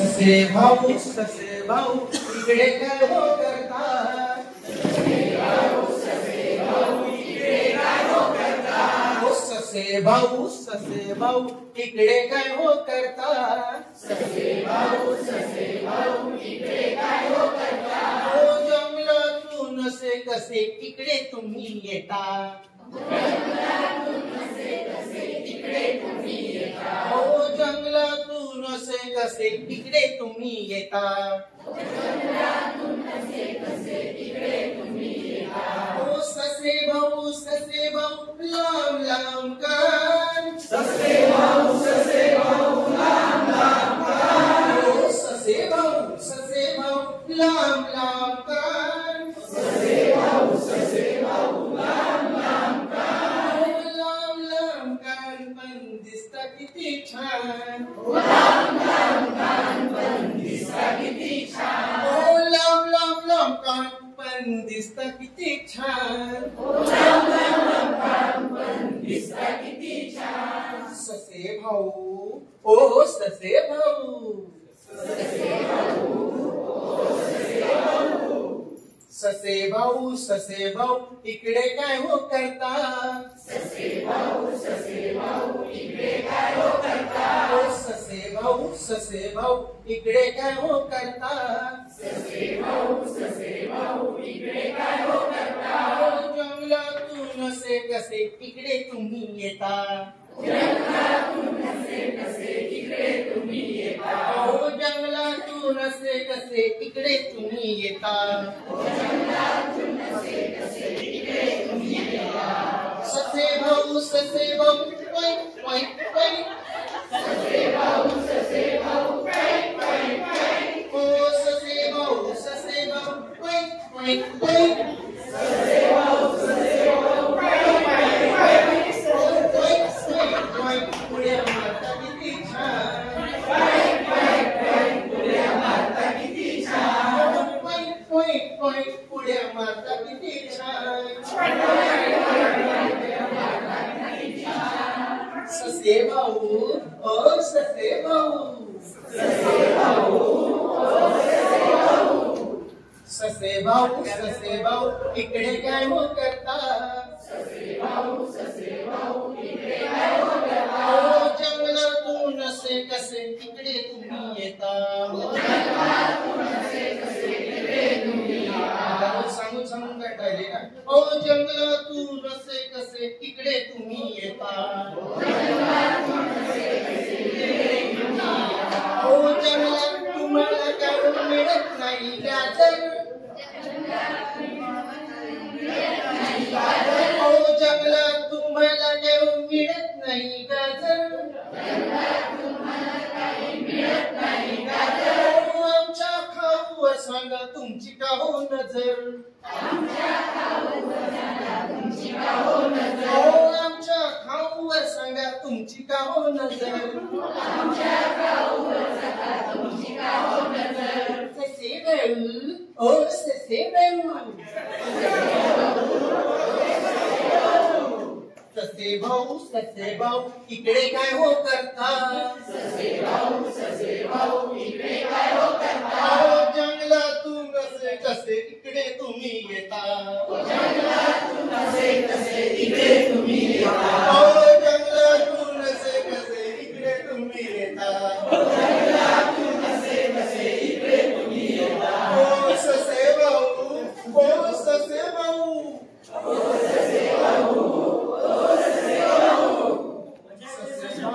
ससे भाऊ इकडे काय हो करता ससे भाऊ इकडे काय हो करता ससे भाऊ इकडे काय हो करता ससे भाऊ इकडे काय हो करता जंगलातून असे कसे इकडे तुम्ही येता जंगलातून असे कसे इकडे तुम्ही येता ससे भाऊ लांब लांब कान ससे भाऊ लांब लांब कान ससे भाऊ लांब लांब कान ससे भाऊ लांब लांब कान पण दिसता किती छान लांब कान पण दिसता किती छान ससे भाऊ ओ ससे भाऊ ससे भाऊ इकडे काय हो करता ससे भाऊ इकडे काय हो करता ससे भाऊ इकडे काय हो करता जंगलातून असे कसे इकडे तुम्ही येता जंगलातून असे कसे इकडे तुम्ही येता ससे भाऊ वाई वाई वाई ससे भाऊ ओ ससे भाऊ वाई वाई वाई पुढे मारता किती छान पुढे मारता किती छान ससे भाऊ ओ ससे भाऊ इकडे काय हो करता जंगलातून असे कसे इकडे तुम्ही येता सांगून काढायले ना ओ जंगलातून असे कसे इकडे तुम्ही येता ओ जंगलात तुम्हाला काय मिळत नाही गाजर ओ जंगलात तुम्हाला काय मिळत नाही गाजर आमच्या खाऊवर सांगा तुमची का हो नजर आमच्या खाऊवर सांगा तुमची का हो नजर ससे भाऊ ओ ससे भाऊ इकडे काय हो करता जंगलातून असे कसे इकडे तुम्ही येता जंगलातून असे कसे इकडे तुम्ही येता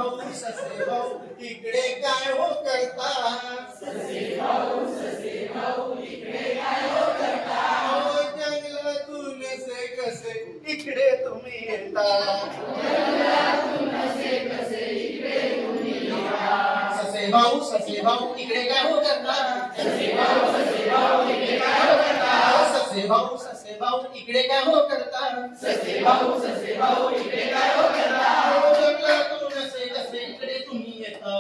ओ ससे भाऊ इकडे काय हो करता जंगलातून असे कसे इकडे तुम्ही येता ससे भाऊ इकडे काय हो करता ससे भाऊ इकडे काय हो करता जंगलातून असे कसे इकडे तुम्ही येता